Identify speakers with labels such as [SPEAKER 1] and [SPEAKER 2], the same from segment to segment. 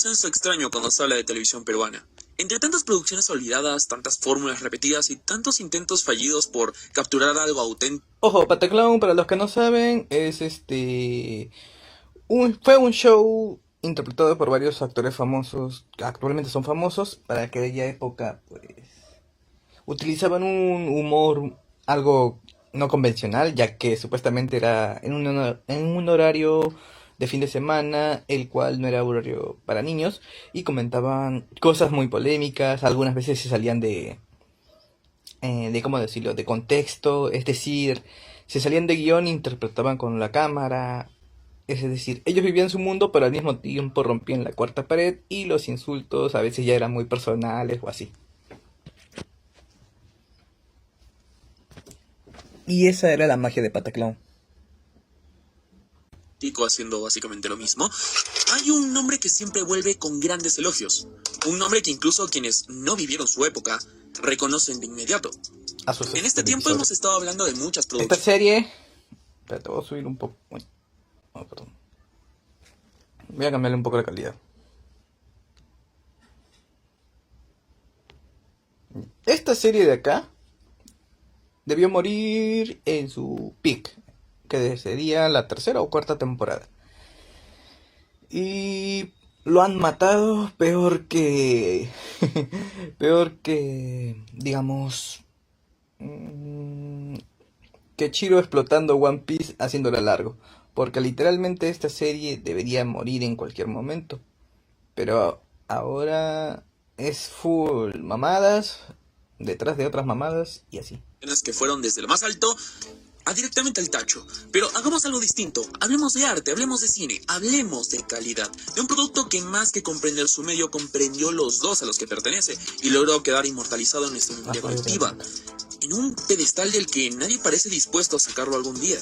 [SPEAKER 1] consenso extraño cuando se habla de televisión peruana. Entre tantas producciones olvidadas, tantas fórmulas repetidas y tantos intentos fallidos por capturar algo auténtico.
[SPEAKER 2] Ojo, Pataclown, para los que no saben, es fue un show interpretado por varios actores famosos, que actualmente son famosos, para aquella época, pues, utilizaban un humor algo no convencional, ya que supuestamente era en un horario de fin de semana, el cual no era horario para niños, y comentaban cosas muy polémicas, algunas veces se salían de cómo decirlo, de contexto, es decir, se salían de guión e interpretaban con la cámara, es decir, ellos vivían su mundo, pero al mismo tiempo rompían la cuarta pared y los insultos a veces ya eran muy personales o así. Y esa era la magia de Pataclown.
[SPEAKER 1] Haciendo básicamente lo mismo, hay un nombre que siempre vuelve con grandes elogios. Un nombre que incluso quienes no vivieron su época reconocen de inmediato. En este tiempo hemos estado hablando de muchas producciones.
[SPEAKER 2] Esta serie... Espérate, voy a subir un poco... Oh, perdón. Voy a cambiarle un poco la calidad. Esta serie de acá debió morir en su peak, que sería la tercera o cuarta temporada. Y lo han matado peor que... peor que... digamos... que Chiro explotando One Piece haciéndola largo. Porque literalmente esta serie debería morir en cualquier momento. Pero ahora es full mamadas, detrás de otras mamadas y así.
[SPEAKER 1] Que fueron desde lo más alto a directamente al tacho. Pero hagamos algo distinto. Hablemos de arte, hablemos de cine, hablemos de calidad. De un producto que más que comprender su medio, comprendió los dos a los que pertenece y logró quedar inmortalizado en nuestra memoria colectiva. En un pedestal del que nadie parece dispuesto a sacarlo algún día.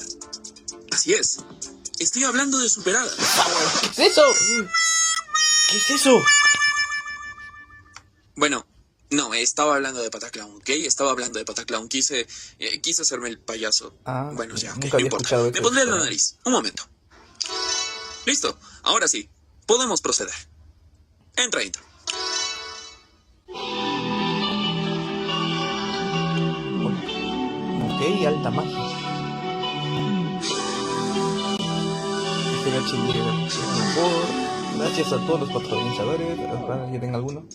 [SPEAKER 1] Así es. Estoy hablando de Superada.
[SPEAKER 2] ¿Qué es eso? ¿Qué es eso?
[SPEAKER 1] Bueno, no, estaba hablando de Pataclown, ¿ok? Estaba hablando de Pataclown. Quise hacerme el payaso. Bueno, ya, ok, no importa. Me pondré en la nariz. Un momento. Listo. Ahora sí. Podemos proceder. Entra intro.
[SPEAKER 2] Ok, alta magia. Gracias a todos los patrocinadores. Ojalá lleven alguno.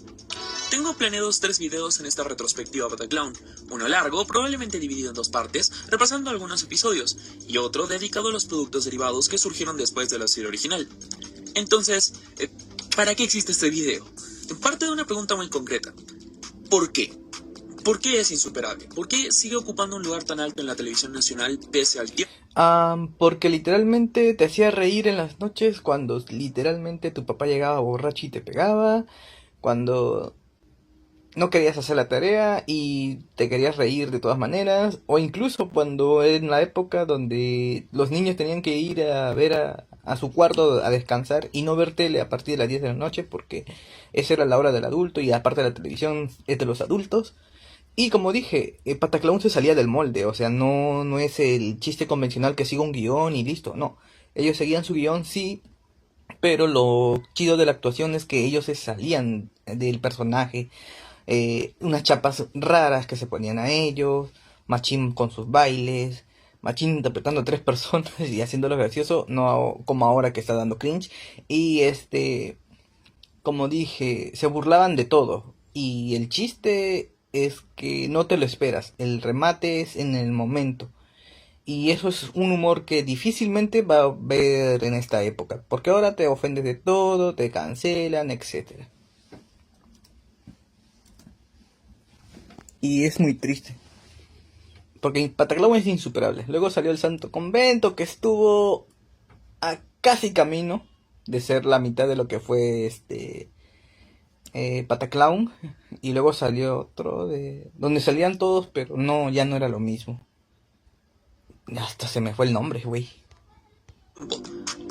[SPEAKER 1] Tengo planeados 3 videos en esta retrospectiva Pataclown. Uno largo, probablemente dividido en 2 partes, repasando algunos episodios, y otro dedicado a los productos derivados que surgieron después de la serie original. Entonces, ¿para qué existe este video? Parte de una pregunta muy concreta. ¿Por qué? ¿Por qué es insuperable? ¿Por qué sigue ocupando un lugar tan alto en la televisión nacional pese al tiempo?
[SPEAKER 2] Porque literalmente te hacía reír en las noches cuando literalmente tu papá llegaba borracho y te pegaba, cuando no querías hacer la tarea y te querías reír de todas maneras, o incluso cuando en la época donde los niños tenían que ir a ver a su cuarto a descansar y no ver tele a partir de las 10 de la noche porque esa era la hora del adulto y aparte la televisión es de los adultos. Y como dije, Pataclown se salía del molde, o sea, no es el chiste convencional que siga un guión y listo, no. Ellos seguían su guión, sí, pero lo chido de la actuación es que ellos se salían del personaje. Unas chapas raras que se ponían a ellos, Machín con sus bailes, Machín interpretando a 3 personas y haciéndolo gracioso, no como ahora que está dando cringe. Y como dije, se burlaban de todo. Y el chiste es que no te lo esperas, el remate es en el momento. Y eso es un humor que difícilmente va a ver en esta época, porque ahora te ofendes de todo, te cancelan, etcétera. Y es muy triste. Porque Pataclown es insuperable. Luego salió el Santo Convento, que estuvo a casi camino de ser la mitad de lo que fue Pataclown. Y luego salió otro de donde salían todos, pero no, ya no era lo mismo. Hasta se me fue el nombre, güey.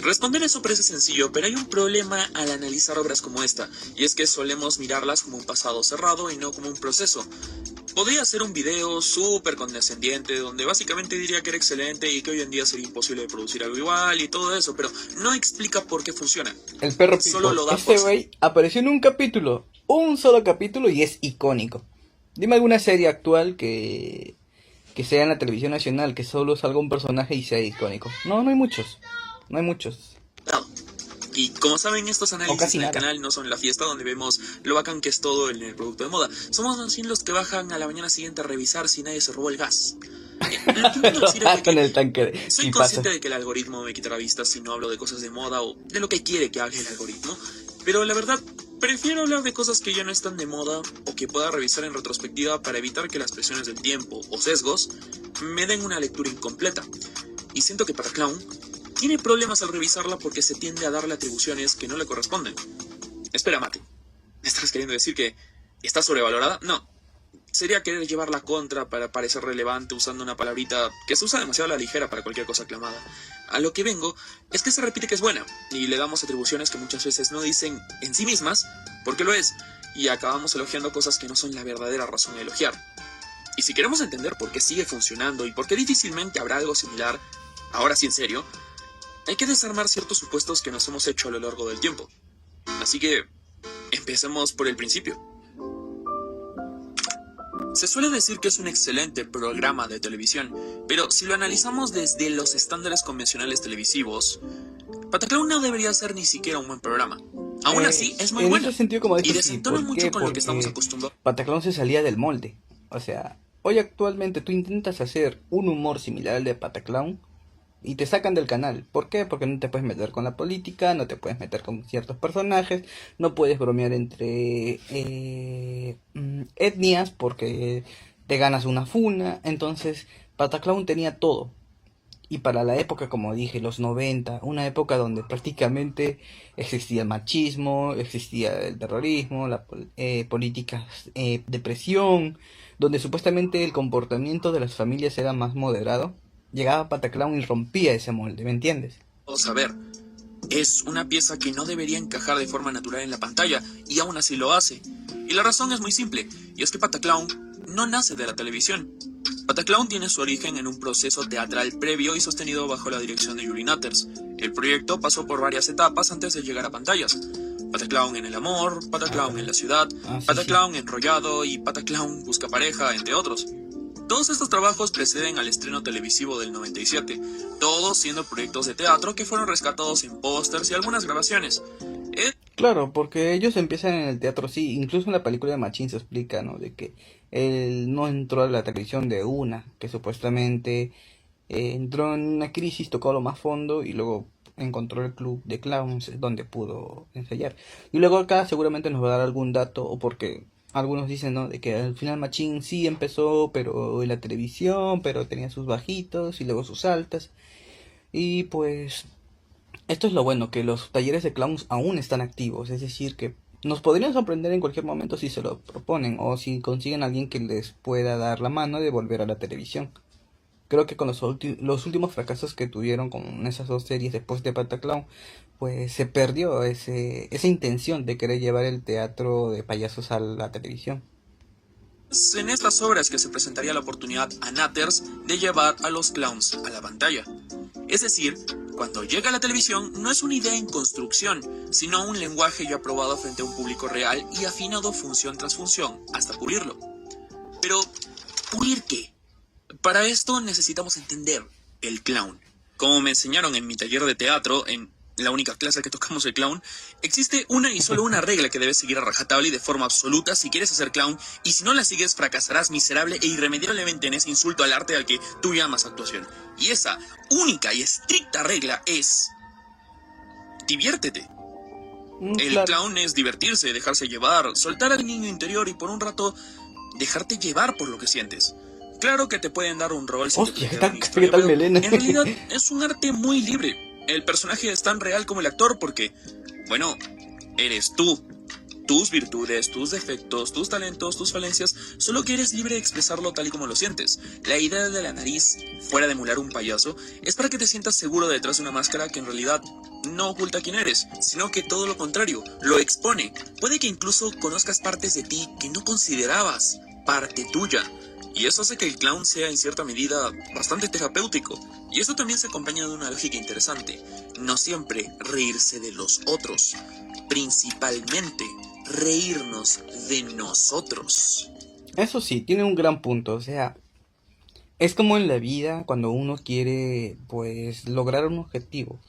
[SPEAKER 1] Responder eso parece sencillo, pero hay un problema al analizar obras como esta, y es que solemos mirarlas como un pasado cerrado y no como un proceso. Podría hacer un video súper condescendiente donde básicamente diría que era excelente y que hoy en día sería imposible de producir algo igual y todo eso, pero no explica por qué funciona.
[SPEAKER 2] El perro
[SPEAKER 1] Solo
[SPEAKER 2] Pipo.
[SPEAKER 1] lo da
[SPEAKER 2] Este
[SPEAKER 1] por...
[SPEAKER 2] güey apareció en un capítulo, un solo capítulo, y es icónico. Dime alguna serie actual que sea en la televisión nacional, que solo salga un personaje y sea icónico. No, no hay muchos. No hay muchos.
[SPEAKER 1] No. Y como saben, estos análisis en el canal no son la fiesta donde vemos lo bacán que es todo en el producto de moda. Somos más bien los que bajan a la mañana siguiente a revisar si nadie se robó el gas. Lo que quiero decir es
[SPEAKER 2] Con
[SPEAKER 1] que
[SPEAKER 2] el tanque
[SPEAKER 1] soy
[SPEAKER 2] y
[SPEAKER 1] consciente
[SPEAKER 2] pasa.
[SPEAKER 1] de que el algoritmo me quitará vistas si no hablo de cosas de moda o de lo que quiere que hable el algoritmo, pero la verdad, prefiero hablar de cosas que ya no están de moda o que pueda revisar en retrospectiva para evitar que las presiones del tiempo o sesgos me den una lectura incompleta. Y siento que Pataclown tiene problemas al revisarla porque se tiende a darle atribuciones que no le corresponden. Espera, Mate, ¿me estás queriendo decir que está sobrevalorada? No. Sería querer llevarla contra para parecer relevante usando una palabrita que se usa demasiado a la ligera para cualquier cosa aclamada. A lo que vengo es que se repite que es buena y le damos atribuciones que muchas veces no dicen en sí mismas porque lo es y acabamos elogiando cosas que no son la verdadera razón de elogiar. Y si queremos entender por qué sigue funcionando y por qué difícilmente habrá algo similar, ahora sí en serio, hay que desarmar ciertos supuestos que nos hemos hecho a lo largo del tiempo. Así que empecemos por el principio. Se suele decir que es un excelente programa de televisión, pero si lo analizamos desde los estándares convencionales televisivos, Pataclown no debería ser ni siquiera un buen programa. Aún así, es muy bueno.
[SPEAKER 2] En ese sentido, como
[SPEAKER 1] Y
[SPEAKER 2] dices,
[SPEAKER 1] desentona
[SPEAKER 2] ¿por
[SPEAKER 1] mucho
[SPEAKER 2] qué?
[SPEAKER 1] con lo que estamos
[SPEAKER 2] Porque
[SPEAKER 1] acostumbrados.
[SPEAKER 2] Pataclown se salía del molde. O sea, hoy actualmente tú intentas hacer un humor similar al de Pataclown y te sacan del canal. ¿Por qué? Porque no te puedes meter con la política, no te puedes meter con ciertos personajes, no puedes bromear entre etnias porque te ganas una funa. Entonces, Pataclown tenía todo. Y para la época, como dije, los 90, una época donde prácticamente existía el machismo, existía el terrorismo, la políticas de presión, donde supuestamente el comportamiento de las familias era más moderado, llegaba Pataclown y rompía ese molde, ¿me entiendes?
[SPEAKER 1] Vamos a ver, es una pieza que no debería encajar de forma natural en la pantalla, y aún así lo hace. Y la razón es muy simple, y es que Pataclown no nace de la televisión. Pataclown tiene su origen en un proceso teatral previo y sostenido bajo la dirección de Yuri Natters. El proyecto pasó por varias etapas antes de llegar a pantallas. Pataclown en el amor, Pataclown en la ciudad, Pataclown enrollado y Pataclown busca pareja, entre otros. Todos estos trabajos preceden al estreno televisivo del 97, todos siendo proyectos de teatro que fueron rescatados en pósters y algunas grabaciones.
[SPEAKER 2] Claro, porque ellos empiezan en el teatro, sí, incluso en la película de Machín se explica, ¿no? De que él no entró a la televisión de una, que supuestamente entró en una crisis, tocó lo más fondo y luego encontró el club de clowns donde pudo ensayar. Y luego acá seguramente nos va a dar algún dato, o porque algunos dicen, ¿no? De que al final Machín sí empezó, pero en la televisión, pero tenía sus bajitos y luego sus altas. Y pues esto es lo bueno, que los talleres de clowns aún están activos, es decir, que nos podrían sorprender en cualquier momento si se lo proponen o si consiguen a alguien que les pueda dar la mano de volver a la televisión. Creo que con los últimos fracasos que tuvieron con esas dos series después de Pataclown, pues se perdió esa intención de querer llevar el teatro de payasos a la televisión.
[SPEAKER 1] En estas obras que se presentaría la oportunidad a Natters de llevar a los clowns a la pantalla. Es decir, cuando llega a la televisión no es una idea en construcción, sino un lenguaje ya probado frente a un público real y afinado función tras función, hasta pulirlo. Pero, ¿pulir qué? Para esto necesitamos entender el clown. Como me enseñaron en mi taller de teatro, en la única clase que tocamos el clown, existe una y solo una regla que debes seguir a rajatabla y de forma absoluta si quieres hacer clown, y si no la sigues fracasarás miserable e irremediablemente en ese insulto al arte al que tú llamas actuación. Y esa única y estricta regla es: diviértete. El clown es divertirse, dejarse llevar, soltar al niño interior y por un rato dejarte llevar por lo que sientes. Claro que te pueden dar un rol,
[SPEAKER 2] hostia, ¿qué tal melena?
[SPEAKER 1] En realidad es un arte muy libre. El personaje es tan real como el actor porque, bueno, eres tú. tus virtudes, tus defectos, tus talentos, tus falencias, solo que eres libre de expresarlo tal y como lo sientes. La idea de la nariz, fuera de emular un payaso, es para que te sientas seguro detrás de una máscara que en realidad no oculta quién eres, sino que todo lo contrario, lo expone. Puede que incluso conozcas partes de ti que no considerabas parte tuya. Y eso hace que el clown sea en cierta medida bastante terapéutico. Y esto también se acompaña de una lógica interesante. No siempre reírse de los otros, principalmente reírnos de nosotros.
[SPEAKER 2] Eso sí, tiene un gran punto, o sea, es como en la vida cuando uno quiere, pues, lograr un objetivo,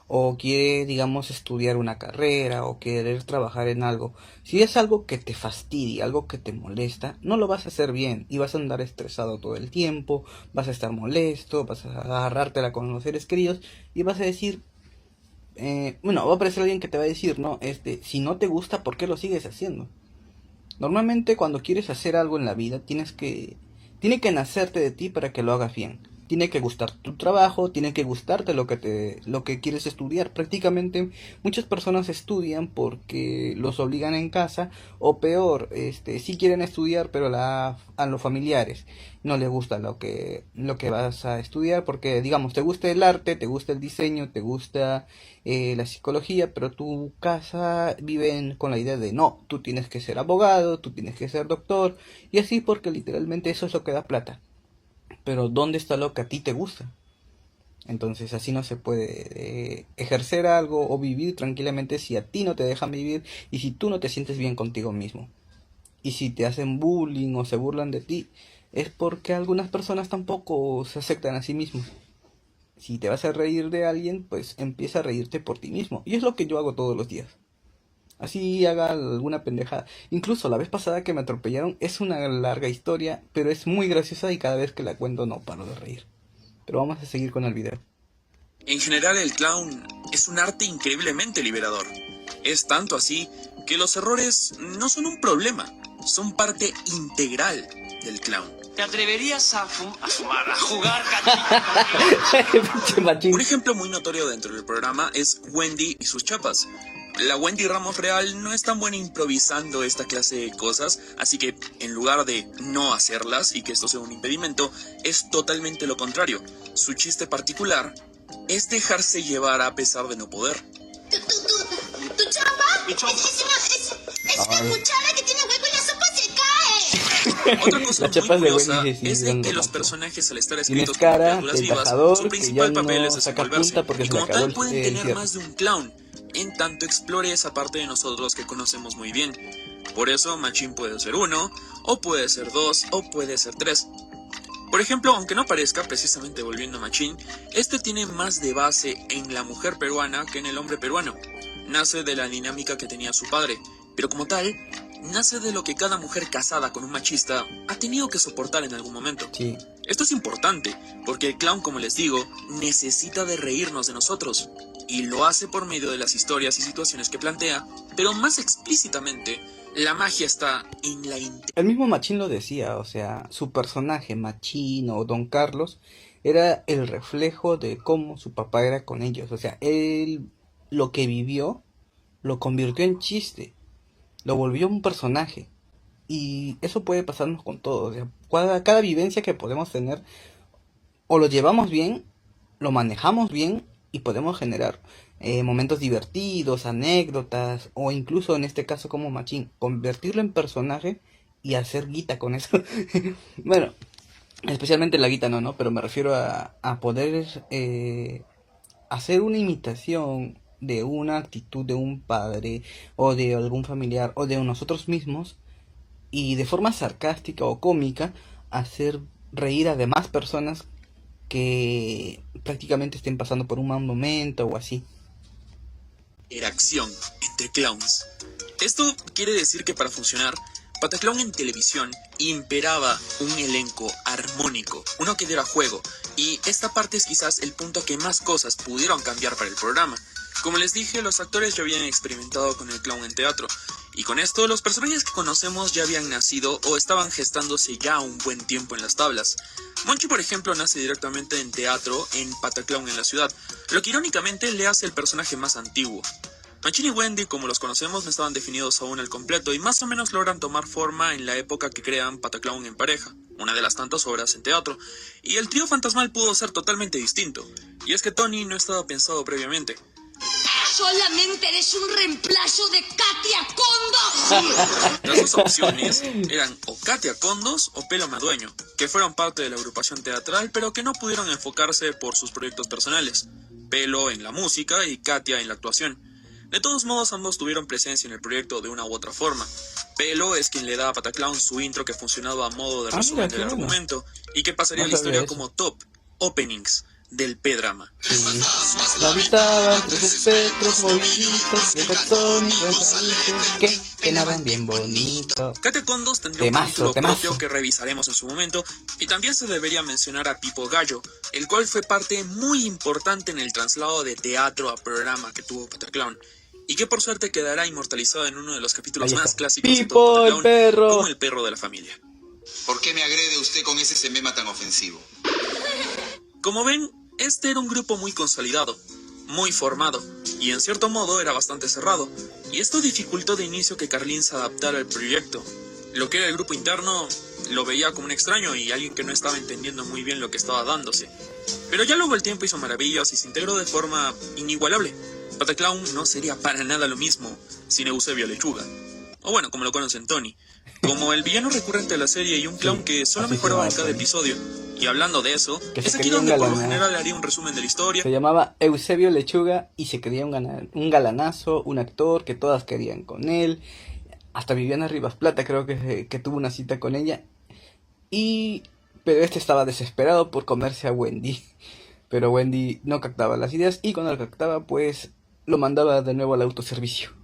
[SPEAKER 2] o quiere, digamos, estudiar una carrera, o querer trabajar en algo. Si es algo que te fastidia, algo que te molesta, no lo vas a hacer bien, y vas a andar estresado todo el tiempo, vas a estar molesto, vas a agarrártela con los seres queridos, y vas a decir, va a aparecer alguien que te va a decir, no, si no te gusta, ¿por qué lo sigues haciendo? Normalmente cuando quieres hacer algo en la vida, tiene que nacerte de ti para que lo hagas bien. Tiene que gustarte tu trabajo, tiene que gustarte lo que quieres estudiar. Prácticamente muchas personas estudian porque los obligan en casa, o peor, sí quieren estudiar, pero a los familiares no les gusta lo que vas a estudiar, porque digamos, te gusta el arte, te gusta el diseño, te gusta la psicología, pero tu casa vive con la idea de no, tú tienes que ser abogado, tú tienes que ser doctor, y así porque literalmente eso es lo que da plata. Pero ¿dónde está lo que a ti te gusta? Entonces así no se puede ejercer algo o vivir tranquilamente si a ti no te dejan vivir y si tú no te sientes bien contigo mismo. Y si te hacen bullying o se burlan de ti, es porque algunas personas tampoco se aceptan a sí mismos. Si te vas a reír de alguien, pues empieza a reírte por ti mismo. Y es lo que yo hago todos los días. Así haga alguna pendejada. Incluso la vez pasada que me atropellaron es una larga historia, pero es muy graciosa y cada vez que la cuento no paro de reír. Pero vamos a seguir con el video.
[SPEAKER 1] En general, el clown es un arte increíblemente liberador. Es tanto así que los errores no son un problema, son parte integral del clown.
[SPEAKER 3] ¿Te atreverías a fumar, a jugar,
[SPEAKER 2] Pinche machín.
[SPEAKER 1] Un ejemplo muy notorio dentro del programa es Wendy y sus chapas. La Wendy Ramos real no es tan buena improvisando esta clase de cosas, así que en lugar de no hacerlas y que esto sea un impedimento, es totalmente lo contrario. Su chiste particular es dejarse llevar a pesar de no poder.
[SPEAKER 4] ¿Tu chapa?
[SPEAKER 3] Mi chapa.
[SPEAKER 4] Es una cuchara que tiene hueco y la sopa se cae.
[SPEAKER 1] Otra cosa
[SPEAKER 2] Las chapas
[SPEAKER 1] muy
[SPEAKER 2] de
[SPEAKER 1] curiosa
[SPEAKER 2] Wendy sí
[SPEAKER 1] es de
[SPEAKER 2] dan
[SPEAKER 1] que los
[SPEAKER 2] gato.
[SPEAKER 1] personajes al estar
[SPEAKER 2] Tienes
[SPEAKER 1] escritos como
[SPEAKER 2] cara
[SPEAKER 1] criaturas
[SPEAKER 2] de
[SPEAKER 1] vivas,
[SPEAKER 2] embajador
[SPEAKER 1] su
[SPEAKER 2] que
[SPEAKER 1] principal
[SPEAKER 2] ya
[SPEAKER 1] papel
[SPEAKER 2] no
[SPEAKER 1] es
[SPEAKER 2] saca
[SPEAKER 1] desenvolverse,
[SPEAKER 2] punta porque
[SPEAKER 1] y
[SPEAKER 2] se le
[SPEAKER 1] como
[SPEAKER 2] acabó
[SPEAKER 1] tal
[SPEAKER 2] el
[SPEAKER 1] pueden tener
[SPEAKER 2] cierre.
[SPEAKER 1] más de un clown, en tanto explore esa parte de nosotros que conocemos muy bien. Por eso Machín puede ser 1, o puede ser 2, o puede ser 3. Por ejemplo, aunque no parezca, precisamente volviendo a Machín, tiene más de base en la mujer peruana que en el hombre peruano. Nace de la dinámica que tenía su padre, pero como tal, nace de lo que cada mujer casada con un machista ha tenido que soportar en algún momento.
[SPEAKER 2] Sí.
[SPEAKER 1] Esto es importante, porque el clown, como les digo, necesita de reírnos de nosotros, y lo hace por medio de las historias y situaciones que plantea, pero más explícitamente, la magia está en la
[SPEAKER 2] El mismo Machín lo decía, o sea, su personaje, Machín o Don Carlos, era el reflejo de cómo su papá era con ellos. O sea, él lo que vivió lo convirtió en chiste, lo volvió un personaje. Y eso puede pasarnos con todo. O sea, cada vivencia que podemos tener, o lo llevamos bien, lo manejamos bien y podemos generar momentos divertidos, anécdotas, o incluso en este caso como Machín, convertirlo en personaje y hacer guita con eso. Bueno, especialmente la guita no, pero me refiero a poder hacer una imitación de una actitud de un padre o de algún familiar o de nosotros mismos, y de forma sarcástica o cómica hacer reír a demás personas que prácticamente estén pasando por un mal momento o así.
[SPEAKER 1] interacción entre clowns. Esto quiere decir que para funcionar, Pataclown en televisión imperaba un elenco armónico, uno que diera juego, y esta parte es quizás el punto que más cosas pudieron cambiar para el programa. Como les dije, los actores ya habían experimentado con el clown en teatro, y con esto los personajes que conocemos ya habían nacido o estaban gestándose ya un buen tiempo en las tablas. Monchi, por ejemplo, nace directamente en teatro en Pataclown en la ciudad, lo que irónicamente le hace el personaje más antiguo. Machine y Wendy, como los conocemos, no estaban definidos aún al completo y más o menos logran tomar forma en la época que crean Pataclown en pareja, una de las tantas obras en teatro, y el trío fantasmal pudo ser totalmente distinto, y es que Tony no estaba pensado previamente.
[SPEAKER 4] Solamente eres un reemplazo de Katia Condos.
[SPEAKER 1] Las dos opciones eran o Katia Condos o Pelo Madueño, que fueron parte de la agrupación teatral pero que no pudieron enfocarse por sus proyectos personales, Pelo en la música y Katia en la actuación. De todos modos, ambos tuvieron presencia en el proyecto de una u otra forma. Pelo es quien le da a Pataclown su intro que funcionaba a modo de resumen del argumento y que pasaría a la historia como top openings del P-drama.
[SPEAKER 2] Sí. La habitaban tres espectros moviditos de cartón y raíces que penaban bien bonito.
[SPEAKER 1] Katia Condos tendría un título propio que revisaremos en su momento, y también se debería mencionar a Pipo Gallo, el cual fue parte muy importante en el traslado de teatro a programa que tuvo Pataclown, y que por suerte quedará inmortalizado en uno de los capítulos más clásicos de todo Pataclown,
[SPEAKER 2] el perro,
[SPEAKER 1] como el perro de la familia.
[SPEAKER 5] ¿Por qué me agrede usted con ese semema tan ofensivo?
[SPEAKER 1] Como ven, este era un grupo muy consolidado, muy formado, y en cierto modo era bastante cerrado, y esto dificultó de inicio que Carlín se adaptara al proyecto. Lo que era el grupo interno lo veía como un extraño y alguien que no estaba entendiendo muy bien lo que estaba dándose. Pero ya luego el tiempo hizo maravillas y se integró de forma inigualable. Pataclown no sería para nada lo mismo sin Eusebio Lechuga, o bueno, como lo conocen Tony, como el villano recurrente de la serie y un clown que solo mejoraba en cada episodio. Y hablando de eso, es aquí donde por lo general haría un resumen de la historia.
[SPEAKER 2] Se llamaba Eusebio Lechuga y se creía un galanazo, un actor que todas querían con él. Hasta Viviana Rivas Plata creo que tuvo una cita con ella. Pero este estaba desesperado por comerse a Wendy. Pero Wendy no captaba las ideas y cuando lo captaba pues lo mandaba de nuevo al autoservicio.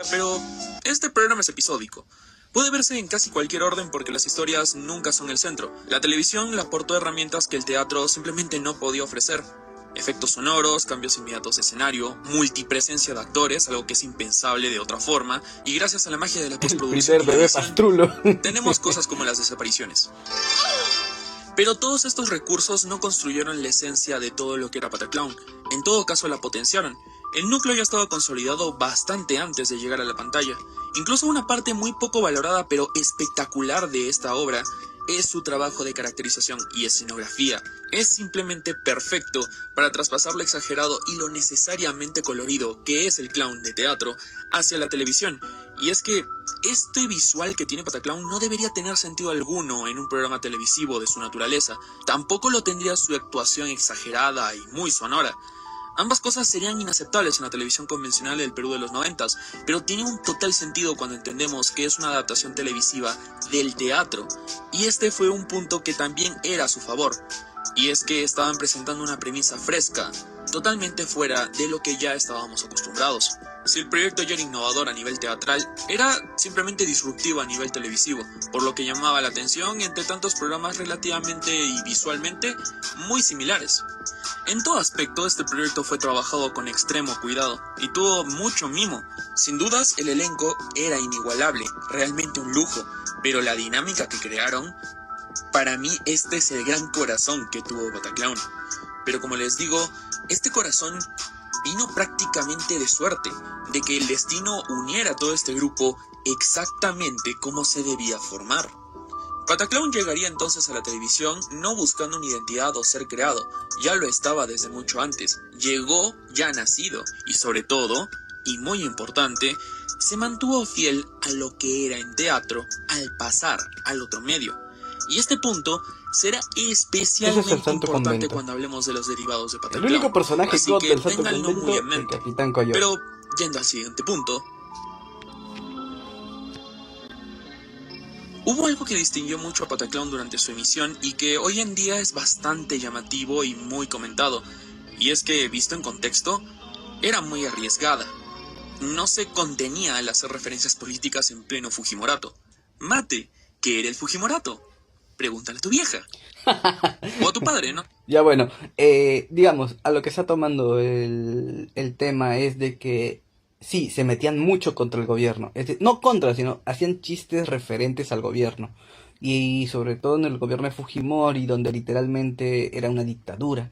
[SPEAKER 1] Pero este programa es episódico. Puede verse en casi cualquier orden porque las historias nunca son el centro. La televisión le aportó herramientas que el teatro simplemente no podía ofrecer. Efectos sonoros, cambios inmediatos de escenario, multipresencia de actores, algo que es impensable de otra forma, y gracias a la magia de la postproducción tenemos cosas como las desapariciones. Pero todos estos recursos no construyeron la esencia de todo lo que era Pataclown. En todo caso la potenciaron. El núcleo ya estaba consolidado bastante antes de llegar a la pantalla. Incluso una parte muy poco valorada pero espectacular de esta obra es su trabajo de caracterización y escenografía. Es simplemente perfecto para traspasar lo exagerado y lo necesariamente colorido que es el clown de teatro hacia la televisión. Y es que este visual que tiene Pataclown no debería tener sentido alguno en un programa televisivo de su naturaleza. Tampoco lo tendría su actuación exagerada y muy sonora. Ambas cosas serían inaceptables en la televisión convencional del Perú de los 90s, pero tiene un total sentido cuando entendemos que es una adaptación televisiva del teatro, y este fue un punto que también era a su favor, y es que estaban presentando una premisa fresca, totalmente fuera de lo que ya estábamos acostumbrados. Si el proyecto ya era innovador a nivel teatral, era simplemente disruptivo a nivel televisivo, por lo que llamaba la atención entre tantos programas relativamente y visualmente muy similares. En todo aspecto, este proyecto fue trabajado con extremo cuidado y tuvo mucho mimo. Sin dudas, el elenco era inigualable, realmente un lujo, pero la dinámica que crearon, para mí este es el gran corazón que tuvo Pataclown. Pero como les digo, este corazón vino prácticamente de suerte, de que el destino uniera a todo este grupo exactamente como se debía formar. Pataclown llegaría entonces a la televisión no buscando una identidad o ser creado, ya lo estaba desde mucho antes, llegó ya nacido y sobre todo, y muy importante, se mantuvo fiel a lo que era en teatro al pasar al otro medio. Y este punto será especialmente importante cuando hablemos de los derivados de Pataclown.
[SPEAKER 2] El único personaje
[SPEAKER 1] así que ténganlo muy en mente.
[SPEAKER 2] Capitán Coyote.
[SPEAKER 1] Pero yendo al siguiente punto, hubo algo que distinguió mucho a Pataclown durante su emisión y que hoy en día es bastante llamativo y muy comentado, y es que, visto en contexto, era muy arriesgada. No se contenía al hacer referencias políticas en pleno Fujimorato. Mate, ¿qué era el Fujimorato? Pregúntale a tu vieja. O a tu padre, ¿no?
[SPEAKER 2] Ya bueno, digamos, a lo que está tomando el tema es de que sí, se metían mucho contra el gobierno. No contra, sino hacían chistes referentes al gobierno. Y sobre todo en el gobierno de Fujimori, donde literalmente era una dictadura.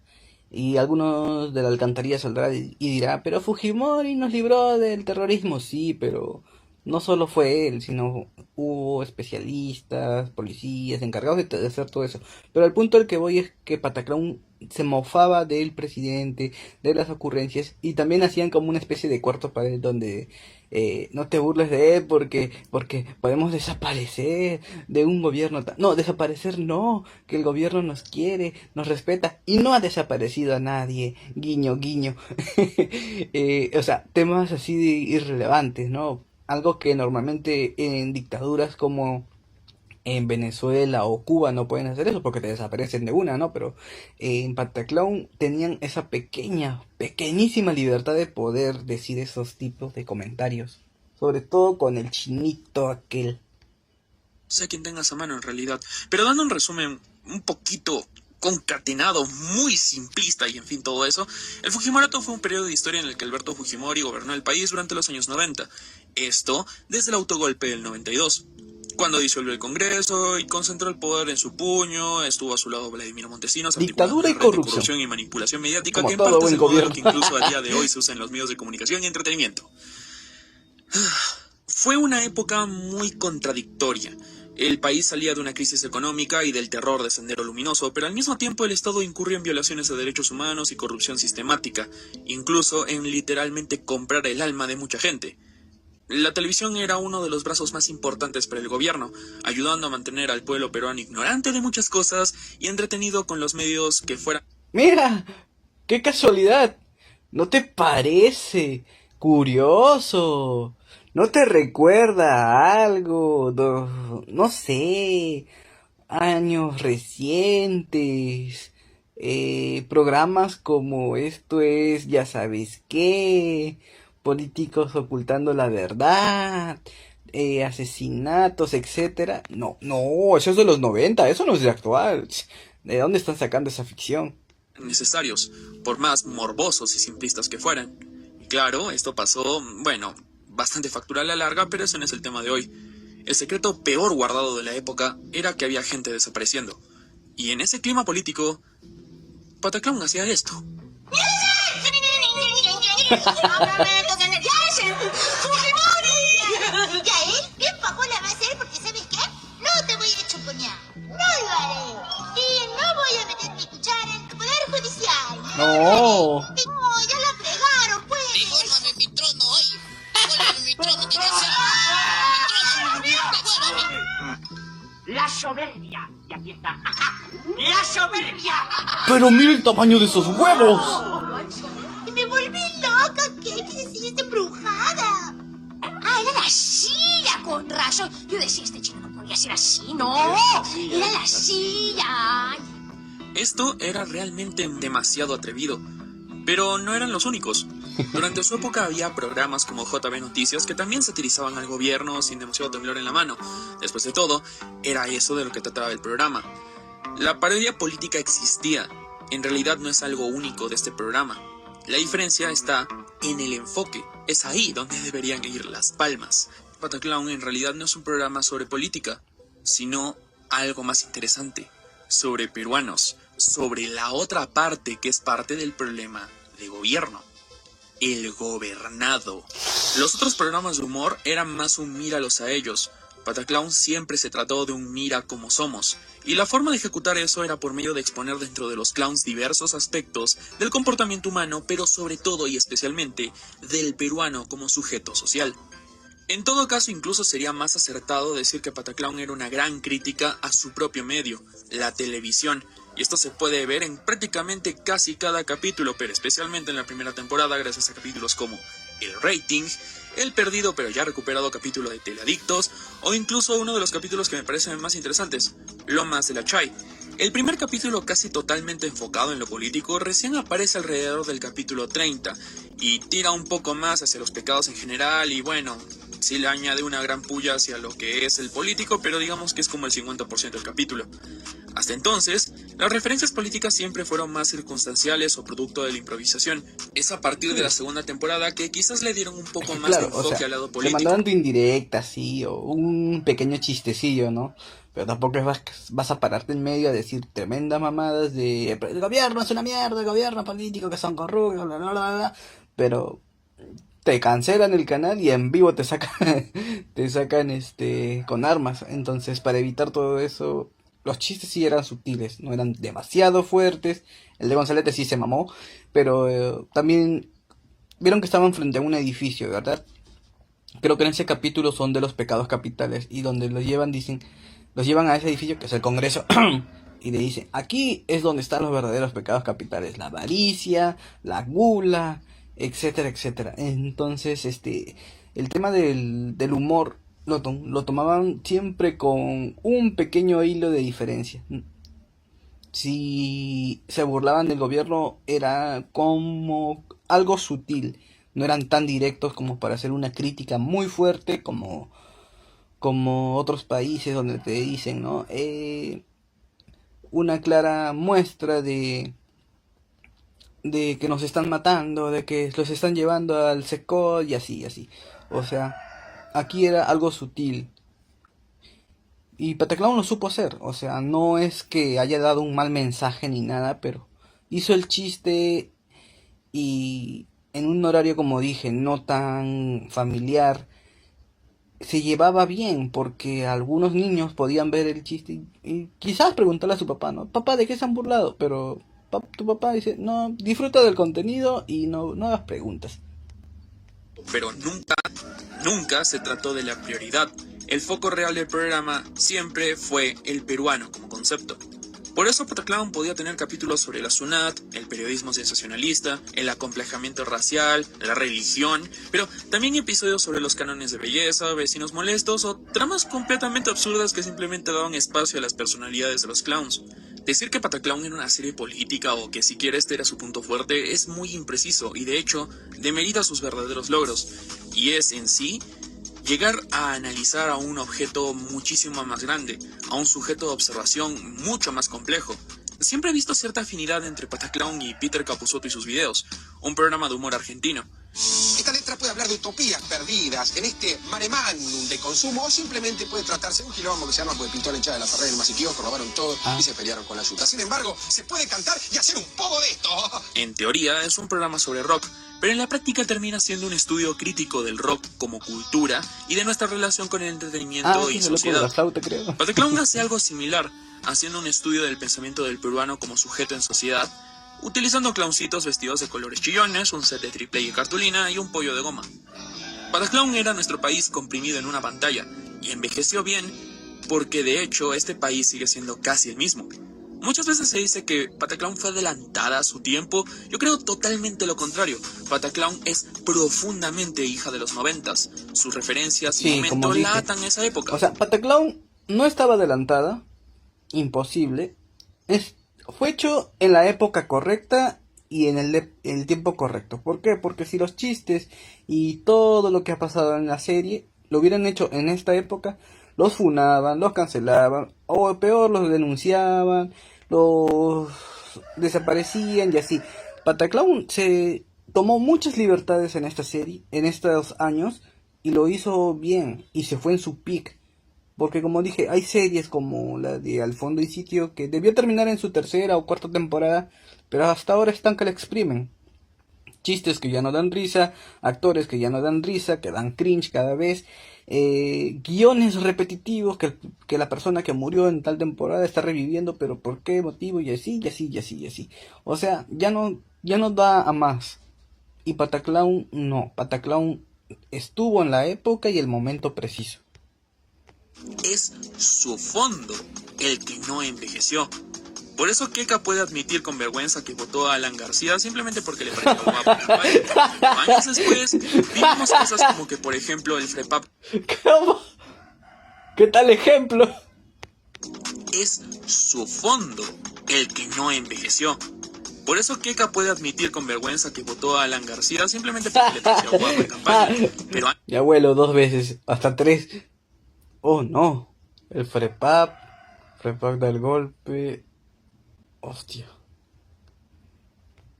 [SPEAKER 2] Y algunos de la alcantarilla saldrá y dirá, pero Fujimori nos libró del terrorismo, sí, pero no solo fue él, sino hubo especialistas, policías, encargados de hacer todo eso. Pero el punto al que voy es que Pataclown se mofaba del presidente, de las ocurrencias, y también hacían como una especie de cuarto para él donde no te burles de él porque podemos desaparecer de un gobierno. No, desaparecer no, que el gobierno nos quiere, nos respeta y no ha desaparecido a nadie, guiño, guiño. O sea, temas así de irrelevantes, ¿no? Algo que normalmente en dictaduras como en Venezuela o Cuba no pueden hacer eso porque te desaparecen de una, ¿no? Pero en Pataclown tenían esa pequeñísima libertad de poder decir esos tipos de comentarios. Sobre todo con el chinito aquel.
[SPEAKER 1] Sé quien tengas a mano en realidad, pero dando un resumen un poquito concatenado, muy simplista y en fin todo eso, el Fujimorato fue un periodo de historia en el que Alberto Fujimori gobernó el país durante los años 90, esto desde el autogolpe del 92. Cuando disolvió el Congreso y concentró el poder en su puño, estuvo a su lado Vladimiro Montesinos,
[SPEAKER 2] Dictadura y
[SPEAKER 1] articulando una red de
[SPEAKER 2] corrupción.
[SPEAKER 1] corrupción y manipulación mediática
[SPEAKER 2] Como
[SPEAKER 1] que en
[SPEAKER 2] todo
[SPEAKER 1] parte es
[SPEAKER 2] buen
[SPEAKER 1] el modelo
[SPEAKER 2] gobierno.
[SPEAKER 1] que incluso a día de hoy se usa en los medios de comunicación y entretenimiento. Fue una época muy contradictoria. El país salía de una crisis económica y del terror de Sendero Luminoso, pero al mismo tiempo el Estado incurrió en violaciones de derechos humanos y corrupción sistemática, incluso en literalmente comprar el alma de mucha gente. La televisión era uno de los brazos más importantes para el gobierno, ayudando a mantener al pueblo peruano ignorante de muchas cosas y entretenido con los medios que fueran...
[SPEAKER 2] Mira, qué casualidad. ¿No te parece curioso? ¿No te recuerda a algo? No sé, años recientes, programas como Esto es, ya sabes qué, políticos ocultando la verdad, asesinatos, etcétera. No, no, eso es de los 90, eso no es de actual. ¿De dónde están sacando esa ficción?
[SPEAKER 1] necesarios, por más morbosos y simplistas que fueran. Y claro, esto pasó, bueno, bastante factura a la larga, pero ese no es el tema de hoy. El secreto peor guardado de la época era que había gente desapareciendo. Y en ese clima político, Pataclown hacía esto.
[SPEAKER 4] Ya él, bien pajola va a ser porque ¿sabes qué? No te voy a chuponear. No lo haré. Y no voy a meter mi cuchara en tu poder judicial.
[SPEAKER 2] No.
[SPEAKER 4] No, ya la fregaron, pues.
[SPEAKER 3] Devuélvame mi trono hoy. Devuélvame mi trono, desgraciado. Mi trono. Devuélvame.
[SPEAKER 6] La soberbia. Y aquí está. ¡La soberbia!
[SPEAKER 2] Pero mira el tamaño de esos huevos.
[SPEAKER 4] Y me volví loca. ¿Qué? ¿Qué decís? Está embrujada.
[SPEAKER 7] Ah, era la silla, con razón. Yo decía, este chico no podía ser así, no. Era la silla. Ay.
[SPEAKER 1] Esto era realmente demasiado atrevido, pero no eran los únicos. Durante su época había programas como JB Noticias que también satirizaban al gobierno sin demasiado temblor en la mano. Después de todo, era eso de lo que trataba el programa. La parodia política existía. En realidad no es algo único de este programa. La diferencia está en el enfoque. Es ahí donde deberían ir las palmas. Pataclown en realidad no es un programa sobre política, sino algo más interesante, sobre peruanos, sobre la otra parte que es parte del problema de gobierno, el gobernado. Los otros programas de humor eran más un míralos a ellos. Pataclown siempre se trató de un mira como somos, y la forma de ejecutar eso era por medio de exponer dentro de los clowns diversos aspectos del comportamiento humano, pero sobre todo y especialmente del peruano como sujeto social. En todo caso, incluso sería más acertado decir que Pataclown era una gran crítica a su propio medio, la televisión, y esto se puede ver en prácticamente casi cada capítulo, pero especialmente en la primera temporada gracias a capítulos como El Rating, el perdido pero ya recuperado capítulo de Teleadictos, o incluso uno de los capítulos que me parecen más interesantes, Lomas de la Chay. El primer capítulo, casi totalmente enfocado en lo político, recién aparece alrededor del capítulo 30, y tira un poco más hacia los pecados en general, y bueno, sí le añade una gran puya hacia lo que es el político, pero digamos que es como el 50% del capítulo. Hasta entonces, las referencias políticas siempre fueron más circunstanciales o producto de la improvisación. Es a partir de la segunda temporada que quizás le dieron un poco más de
[SPEAKER 2] Claro,
[SPEAKER 1] enfoque
[SPEAKER 2] o sea,
[SPEAKER 1] al lado
[SPEAKER 2] te
[SPEAKER 1] político.
[SPEAKER 2] mandaban tu indirecta, sí, o un pequeño chistecillo, ¿no? Pero tampoco vas a pararte en medio a decir tremendas mamadas de el gobierno es una mierda, el gobierno político que son corruptos, bla, bla, bla, bla. Pero te cancelan el canal y en vivo te sacan te sacan con armas. Entonces, para evitar todo eso, los chistes sí eran sutiles, no eran demasiado fuertes. El de Gonzalete sí se mamó, pero también vieron que estaban frente a un edificio, ¿verdad? Creo que en ese capítulo son de los pecados capitales, y donde los llevan a ese edificio que es el Congreso y le dicen, aquí es donde están los verdaderos pecados capitales, la avaricia, la gula, etcétera, etcétera. Entonces, el tema del humor lo tomaban siempre con un pequeño hilo de diferencia. Si se burlaban del gobierno era como algo sutil, no eran tan directos como para hacer una crítica muy fuerte como otros países donde te dicen, ¿no? Una clara muestra de que nos están matando, de que los están llevando al secot y así, así. O sea, aquí era algo sutil. Y Pataclown lo supo hacer, o sea, no es que haya dado un mal mensaje ni nada, pero hizo el chiste y en un horario, como dije, no tan familiar, se llevaba bien, porque algunos niños podían ver el chiste y quizás preguntarle a su papá, ¿no? Papá, ¿de qué se han burlado? Pero tu papá dice, no, disfruta del contenido y no hagas preguntas.
[SPEAKER 1] Pero nunca se trató de la prioridad. El foco real del programa siempre fue el peruano como concepto. Por eso Pataclown podía tener capítulos sobre la SUNAT, el periodismo sensacionalista, el acomplejamiento racial, la religión, pero también episodios sobre los cánones de belleza, vecinos molestos o tramas completamente absurdas que simplemente daban espacio a las personalidades de los clowns. Decir que Pataclown era una serie política o que siquiera este era su punto fuerte es muy impreciso y de hecho demerita sus verdaderos logros, y es en sí llegar a analizar a un objeto muchísimo más grande, a un sujeto de observación mucho más complejo. Siempre he visto cierta afinidad entre Pataclown y Peter Capusotto y sus videos, un programa de humor argentino.
[SPEAKER 8] Esta letra puede hablar de utopías perdidas en este mare magnum de consumo, o simplemente puede tratarse de un quilombo que se llama porque pintó la hinchada de la Ferrer en el Masiquiosco, robaron todo y se pelearon con la yuta. Sin embargo, se puede cantar y hacer un poco de esto.
[SPEAKER 1] En teoría es un programa sobre rock, pero en la práctica termina siendo un estudio crítico del rock como cultura y de nuestra relación con el entretenimiento y sociedad. Pataclown hace algo similar, haciendo un estudio del pensamiento del peruano como sujeto en sociedad, utilizando clowncitos vestidos de colores chillones, un set de triple y cartulina y un pollo de goma. Pataclown era nuestro país comprimido en una pantalla, y envejeció bien, porque de hecho este país sigue siendo casi el mismo. Muchas veces se dice que Pataclown fue adelantada a su tiempo. Yo creo totalmente lo contrario. Pataclown es profundamente hija de los 90s. Sus referencias y momentos la atan a esa época.
[SPEAKER 2] O sea, Pataclown no estaba adelantada, imposible. Fue hecho en la época correcta y en el tiempo correcto. ¿Por qué? Porque si los chistes y todo lo que ha pasado en la serie lo hubieran hecho en esta época, los funaban, los cancelaban, o peor, los denunciaban, los desaparecían y así. Pataclown se tomó muchas libertades en esta serie, en estos años, y lo hizo bien, y se fue en su peak. Porque como dije, hay series como la de Al Fondo y Sitio que debió terminar en su tercera o cuarta temporada, pero hasta ahora están que la exprimen. Chistes que ya no dan risa, actores que ya no dan risa, que dan cringe cada vez, guiones repetitivos que la persona que murió en tal temporada está reviviendo, pero ¿por qué motivo? Y así, y así, y así, y así. O sea, ya no da a más. Y Pataclown no, Pataclown estuvo en la época y el momento preciso.
[SPEAKER 1] Es su fondo el que no envejeció. Por eso Keka puede admitir con vergüenza que votó a Alan García simplemente porque le pareció guapo. Años después vimos cosas como que, por ejemplo, el FREPAP.
[SPEAKER 2] ¿Cómo? ¿Qué tal ejemplo?
[SPEAKER 1] Es su fondo el que no envejeció. Por eso Keka puede admitir con vergüenza que votó a Alan García simplemente porque le pareció guapo en campaña. Pero
[SPEAKER 2] mi abuelo 2 veces, hasta 3. Oh no, el FREPAP da el golpe. Hostia.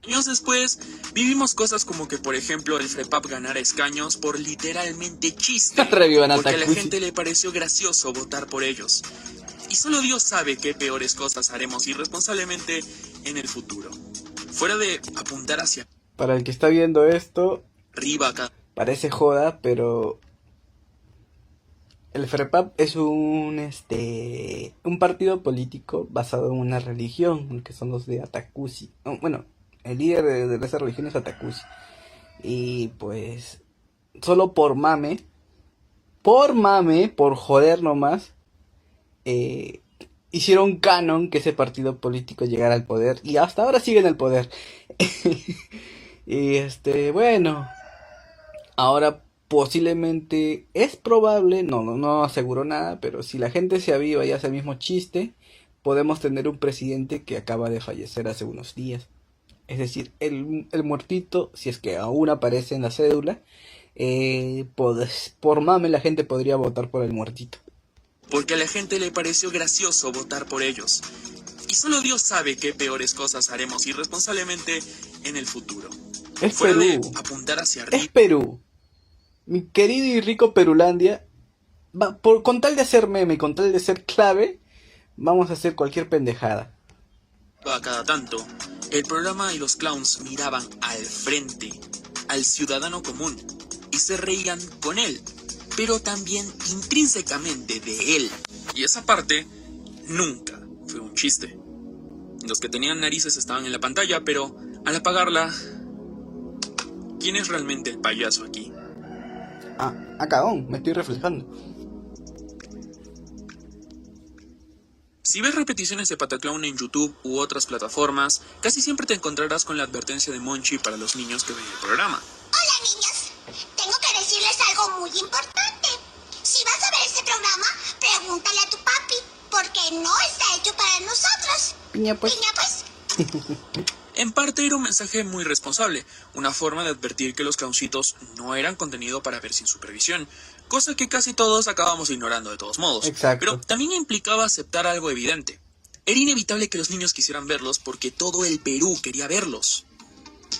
[SPEAKER 1] años después, vivimos cosas como que, por ejemplo, el FREPAP ganara escaños por literalmente chiste, porque a la gente le pareció gracioso votar por ellos. Y solo Dios sabe qué peores cosas haremos irresponsablemente en el futuro. Fuera de apuntar hacia
[SPEAKER 2] Para el que está viendo esto,
[SPEAKER 1] arriba acá.
[SPEAKER 2] parece joda, pero el FREPAP es un partido político basado en una religión, que son los de Atacusi. Bueno, el líder de esa religión es Atacusi. Y pues, solo por joder nomás, hicieron canon que ese partido político llegara al poder. Y hasta ahora sigue en el poder. Y bueno, ahora posiblemente es probable, no aseguro nada, pero si la gente se aviva y hace el mismo chiste, podemos tener un presidente que acaba de fallecer hace unos días. Es decir, el muertito, si es que aún aparece en la cédula, por mame la gente podría votar por el muertito.
[SPEAKER 1] Porque a la gente le pareció gracioso votar por ellos. Y solo Dios sabe qué peores cosas haremos irresponsablemente en el futuro.
[SPEAKER 2] Es
[SPEAKER 1] Fuera de
[SPEAKER 2] Perú.
[SPEAKER 1] apuntar hacia arriba
[SPEAKER 2] Es Perú. Mi querido y rico Perulandia, con tal de hacer meme y con tal de ser clave, vamos a hacer cualquier pendejada.
[SPEAKER 1] a cada tanto, el programa y los clowns miraban al frente, al ciudadano común, y se reían con él, pero también intrínsecamente de él. Y esa parte nunca fue un chiste. Los que tenían narices estaban en la pantalla, pero al apagarla, ¿quién es realmente el payaso aquí?
[SPEAKER 2] Cagón, me estoy reflejando.
[SPEAKER 1] Si ves repeticiones de Pataclown en YouTube u otras plataformas, casi siempre te encontrarás con la advertencia de Monchi para los niños que ven el programa.
[SPEAKER 4] Hola, niños. Tengo que decirles algo muy importante. Si vas a ver este programa, pregúntale a tu papi, porque no está hecho para nosotros.
[SPEAKER 2] Piña pues.
[SPEAKER 4] Piña, pues.
[SPEAKER 1] En parte era un mensaje muy responsable, una forma de advertir que los clowncitos no eran contenido para ver sin supervisión, cosa que casi todos acabamos ignorando de todos modos.
[SPEAKER 2] Exacto.
[SPEAKER 1] Pero también implicaba aceptar algo evidente. Era inevitable que los niños quisieran verlos porque todo el Perú quería verlos.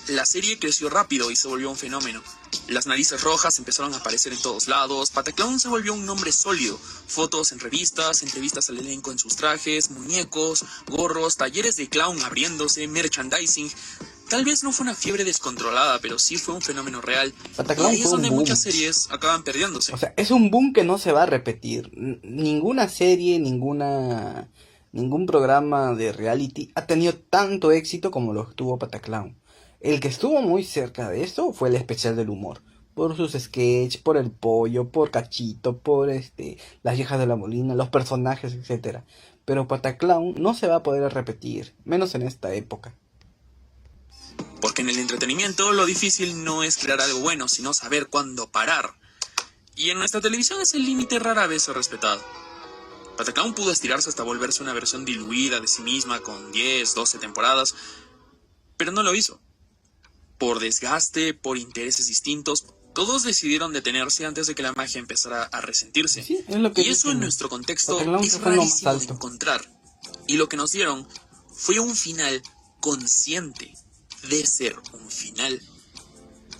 [SPEAKER 1] La serie creció rápido y se volvió un fenómeno. Las narices rojas empezaron a aparecer en todos lados, Pataclown se volvió un nombre sólido. Fotos en revistas, entrevistas al elenco en sus trajes, muñecos, gorros, talleres de clown abriéndose, merchandising. Tal vez no fue una fiebre descontrolada, pero sí fue un fenómeno real.
[SPEAKER 2] Pataclown
[SPEAKER 1] Y ahí es
[SPEAKER 2] fue un
[SPEAKER 1] donde
[SPEAKER 2] boom.
[SPEAKER 1] muchas series acaban perdiéndose.
[SPEAKER 2] O sea, es un boom que no se va a repetir. Ninguna serie, ningún programa de reality ha tenido tanto éxito como lo tuvo Pataclown. El que estuvo muy cerca de esto fue el especial del humor. Por sus sketches, por el pollo, por Cachito, por las viejas de la Molina, los personajes, etcétera. Pero Pataclown no se va a poder repetir, menos en esta época.
[SPEAKER 1] Porque en el entretenimiento lo difícil no es crear algo bueno, sino saber cuándo parar. Y en nuestra televisión ese límite rara vez es respetado. Pataclown pudo estirarse hasta volverse una versión diluida de sí misma con 10, 12 temporadas, pero no lo hizo. Por desgaste, por intereses distintos, todos decidieron detenerse antes de que la magia empezara a resentirse.
[SPEAKER 2] Sí, es lo que
[SPEAKER 1] Y eso
[SPEAKER 2] dicen.
[SPEAKER 1] en nuestro contexto
[SPEAKER 2] Pataclown
[SPEAKER 1] es
[SPEAKER 2] fue lo más
[SPEAKER 1] rarísimo de
[SPEAKER 2] alto.
[SPEAKER 1] encontrar. Y lo que nos dieron fue un final consciente de ser un final.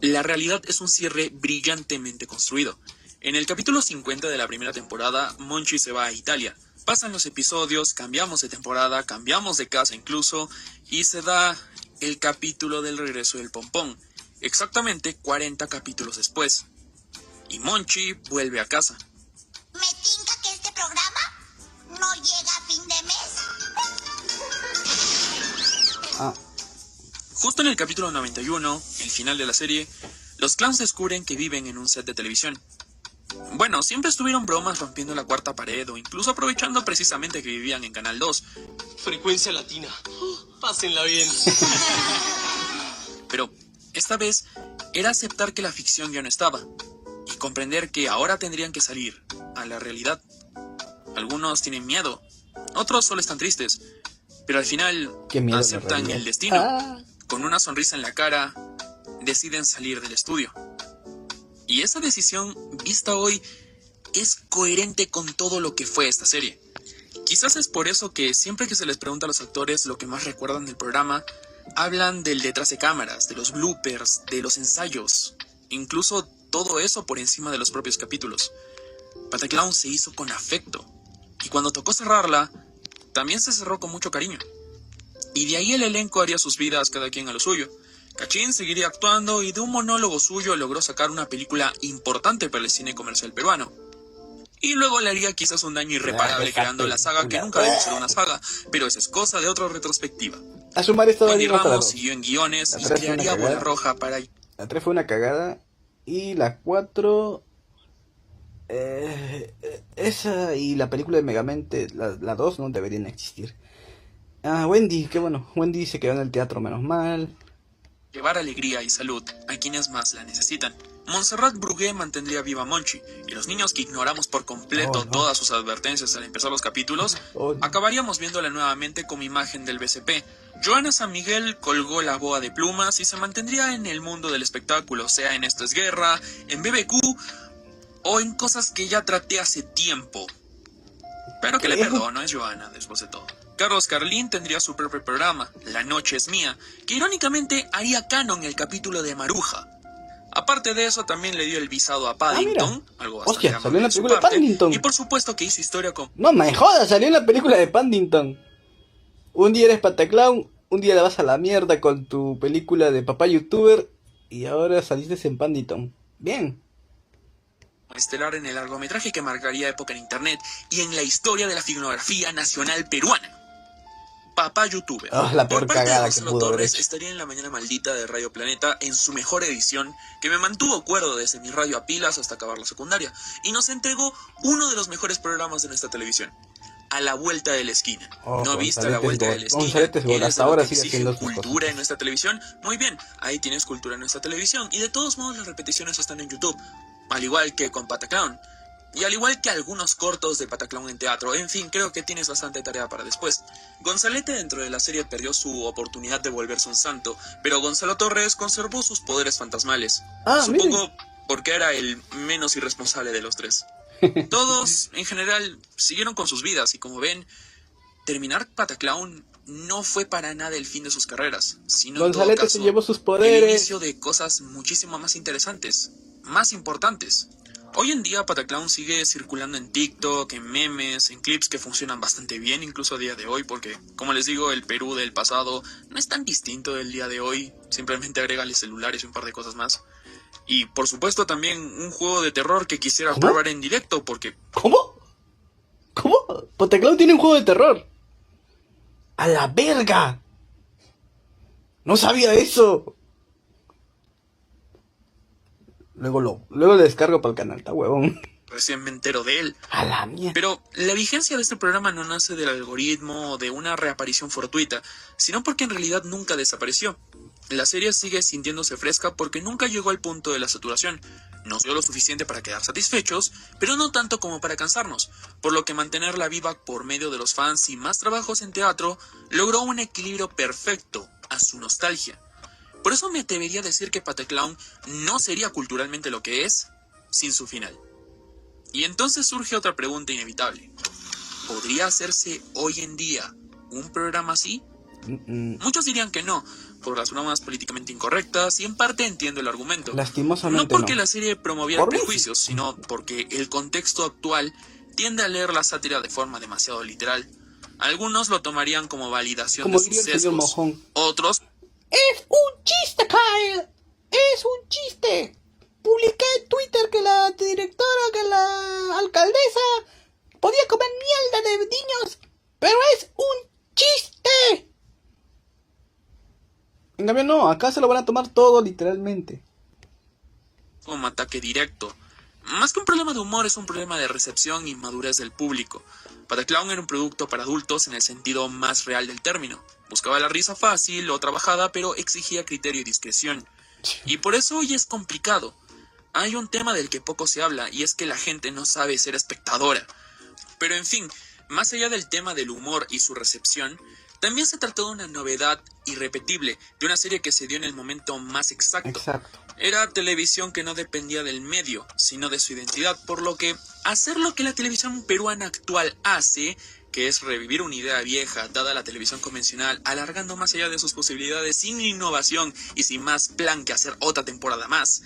[SPEAKER 1] La realidad es un cierre brillantemente construido. En el capítulo 50 de la primera temporada, Monchi se va a Italia. Pasan los episodios, cambiamos de temporada, cambiamos de casa incluso, y se da el capítulo del regreso del pompón, exactamente 40 capítulos después. Y Monchi vuelve a casa.
[SPEAKER 4] Me tinca que este programa no llega a fin de mes.
[SPEAKER 1] Justo en el capítulo 91, el final de la serie, los clowns descubren que viven en un set de televisión. Bueno, siempre estuvieron bromas rompiendo la cuarta pared o incluso aprovechando precisamente que vivían en Canal 2.
[SPEAKER 9] Frecuencia latina. Pásenla bien.
[SPEAKER 1] Pero esta vez era aceptar que la ficción ya no estaba y comprender que ahora tendrían que salir a la realidad. Algunos tienen miedo, otros solo están tristes, pero al final
[SPEAKER 2] Qué miedo la
[SPEAKER 1] aceptan
[SPEAKER 2] realidad.
[SPEAKER 1] el destino. Con una sonrisa en la cara, deciden salir del estudio. Y esa decisión, vista hoy, es coherente con todo lo que fue esta serie. Quizás es por eso que siempre que se les pregunta a los actores lo que más recuerdan del programa, hablan del detrás de cámaras, de los bloopers, de los ensayos, incluso todo eso por encima de los propios capítulos. Pataclown se hizo con afecto, Y cuando tocó cerrarla, también se cerró con mucho cariño. Y de ahí el elenco haría sus vidas cada quien a lo suyo. Cachín seguiría actuando y de un monólogo suyo logró sacar una película importante para el cine comercial peruano. Y luego le haría quizás un daño irreparable creando la saga que nunca debió ser una saga, pero esa es cosa de otra retrospectiva.
[SPEAKER 2] A sumar esto
[SPEAKER 1] Wendy
[SPEAKER 2] hasta la
[SPEAKER 1] Ramos
[SPEAKER 2] 2.
[SPEAKER 1] siguió en guiones y
[SPEAKER 2] 3 fue una
[SPEAKER 1] crearía Bola
[SPEAKER 2] cagada.
[SPEAKER 1] Roja para...
[SPEAKER 2] La 3 fue una cagada. Y la 4... esa y la película de Megamente, la 2 no deberían existir. Wendy, qué bueno. Wendy se quedó en el teatro, menos mal.
[SPEAKER 1] llevar alegría y salud a quienes más la necesitan. Montserrat Brugué mantendría viva a Monchi, y los niños que ignoramos por completo todas sus advertencias al empezar los capítulos, acabaríamos viéndola nuevamente como imagen del BCP. Joana San Miguel colgó la boa de plumas y se mantendría en el mundo del espectáculo, sea en Esto es Guerra, en BBQ o en cosas que ya traté hace tiempo. Pero que le perdono, es Joana después de todo. Carlos Carlín tendría su propio programa, La Noche es Mía, que irónicamente haría canon el capítulo de Maruja. Aparte de eso, también le dio el visado a Paddington, algo bastante
[SPEAKER 2] Hostia, salió en la
[SPEAKER 1] de su
[SPEAKER 2] película de
[SPEAKER 1] parte,
[SPEAKER 2] Paddington.
[SPEAKER 1] y por supuesto que hizo historia con...
[SPEAKER 2] No me jodas, salió en la película de Paddington. Un día eres Pataclown, un día le vas a la mierda con tu película de papá youtuber y ahora saliste en Paddington. Bien.
[SPEAKER 1] estelar en el largometraje que marcaría época en internet y en la historia de la filmografía nacional peruana. Papá youtuber.
[SPEAKER 2] La peor
[SPEAKER 1] Por parte de
[SPEAKER 2] cagada que
[SPEAKER 1] Gonzalo
[SPEAKER 2] pudo haber
[SPEAKER 1] Torres,
[SPEAKER 2] hecho.
[SPEAKER 1] estaría en La Mañana Maldita de Radio Planeta en su mejor edición, que me mantuvo cuerdo desde mi radio a pilas hasta acabar la secundaria, y nos entregó uno de los mejores programas de nuestra televisión, A la Vuelta de la Esquina. ¿No viste A la Vuelta de la Esquina?
[SPEAKER 2] González Gol,
[SPEAKER 1] ¿Eres
[SPEAKER 2] hasta
[SPEAKER 1] de lo
[SPEAKER 2] ahora
[SPEAKER 1] que
[SPEAKER 2] sigue
[SPEAKER 1] exige
[SPEAKER 2] haciendo sus
[SPEAKER 1] cultura
[SPEAKER 2] cosas.
[SPEAKER 1] en nuestra televisión? Muy bien, ahí tienes cultura en nuestra televisión, y de todos modos las repeticiones están en YouTube, al igual que con Pataclown. Y al igual que algunos cortos de Pataclown en teatro, en fin, creo que tienes bastante tarea para después. Gonzalete dentro de la serie perdió su oportunidad de volverse un santo, pero Gonzalo Torres conservó sus poderes fantasmales. Supongo porque era el menos irresponsable de los tres. Todos, en general, siguieron con sus vidas y como ven, terminar Pataclown no fue para nada el fin de sus carreras, sino en todo
[SPEAKER 2] Gonzalete
[SPEAKER 1] caso,
[SPEAKER 2] se llevó sus
[SPEAKER 1] el
[SPEAKER 2] poderes.
[SPEAKER 1] inicio de cosas muchísimo más interesantes, más importantes. Hoy en día Pataclown sigue circulando en TikTok, en memes, en clips que funcionan bastante bien incluso a día de hoy porque, como les digo, el Perú del pasado no es tan distinto del día de hoy, simplemente agrégale celulares y un par de cosas más. Y por supuesto también un juego de terror que quisiera probar en directo porque...
[SPEAKER 2] ¿Cómo? Pataclown tiene un juego de terror. ¡A la verga! No sabía eso. Luego lo descargo para el canal, está huevón.
[SPEAKER 1] Recién me entero de él.
[SPEAKER 2] A la mierda.
[SPEAKER 1] Pero la vigencia de este programa no nace del algoritmo o de una reaparición fortuita, sino porque en realidad nunca desapareció. La serie sigue sintiéndose fresca porque nunca llegó al punto de la saturación. Nos dio lo suficiente para quedar satisfechos, pero no tanto como para cansarnos, por lo que mantenerla viva por medio de los fans y más trabajos en teatro logró un equilibrio perfecto a su nostalgia. Por eso me atrevería a decir que Pataclown no sería culturalmente lo que es sin su final. Y entonces surge otra pregunta inevitable. ¿Podría hacerse hoy en día un programa así? Muchos dirían que no, por las bromas políticamente incorrectas, y en parte entiendo el argumento.
[SPEAKER 2] Lastimosamente
[SPEAKER 1] No porque
[SPEAKER 2] no.
[SPEAKER 1] la serie promoviera
[SPEAKER 2] Por mí sí.
[SPEAKER 1] prejuicios, sino porque el contexto actual tiende a leer la sátira de forma demasiado literal. Algunos lo tomarían como validación
[SPEAKER 2] Como
[SPEAKER 1] de sus
[SPEAKER 2] diría el señor
[SPEAKER 1] sesgos.
[SPEAKER 2] Mojón.
[SPEAKER 1] Otros
[SPEAKER 2] ¡Es un chiste, Kyle! ¡Es un chiste! Publiqué en Twitter que la directora, que la alcaldesa podía comer mierda de niños, pero es un chiste. En cambio no, acá se lo van a tomar todo literalmente.
[SPEAKER 1] como ataque directo. Más que un problema de humor, es un problema de recepción y madurez del público. Pataclown era un producto para adultos en el sentido más real del término. Buscaba la risa fácil o trabajada, pero exigía criterio y discreción. Y por eso hoy es complicado. Hay un tema del que poco se habla, y es que la gente no sabe ser espectadora. Pero en fin, más allá del tema del humor y su recepción, también se trató de una novedad irrepetible, de una serie que se dio en el momento más exacto. Era televisión que no dependía del medio, sino de su identidad, por lo que hacer lo que la televisión peruana actual hace, que es revivir una idea vieja dada la televisión convencional, alargando más allá de sus posibilidades sin innovación y sin más plan que hacer otra temporada más,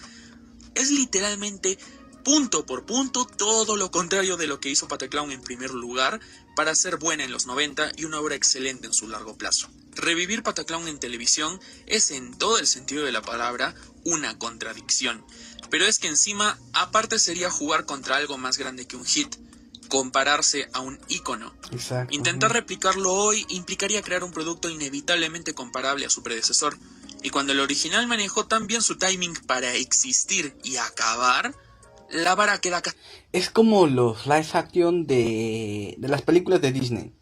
[SPEAKER 1] es literalmente punto por punto todo lo contrario de lo que hizo Pataclown en primer lugar para ser buena en los 90 y una obra excelente en su largo plazo. Revivir Pataclown en televisión es en todo el sentido de la palabra una contradicción, pero es que encima aparte sería jugar contra algo más grande que un hit, compararse a un ícono.
[SPEAKER 2] Exacto.
[SPEAKER 1] Intentar replicarlo hoy implicaría crear un producto inevitablemente comparable a su predecesor, y cuando el original manejó tan bien su timing para existir y acabar, la vara queda acá.
[SPEAKER 2] Es como los live action de las películas de Disney.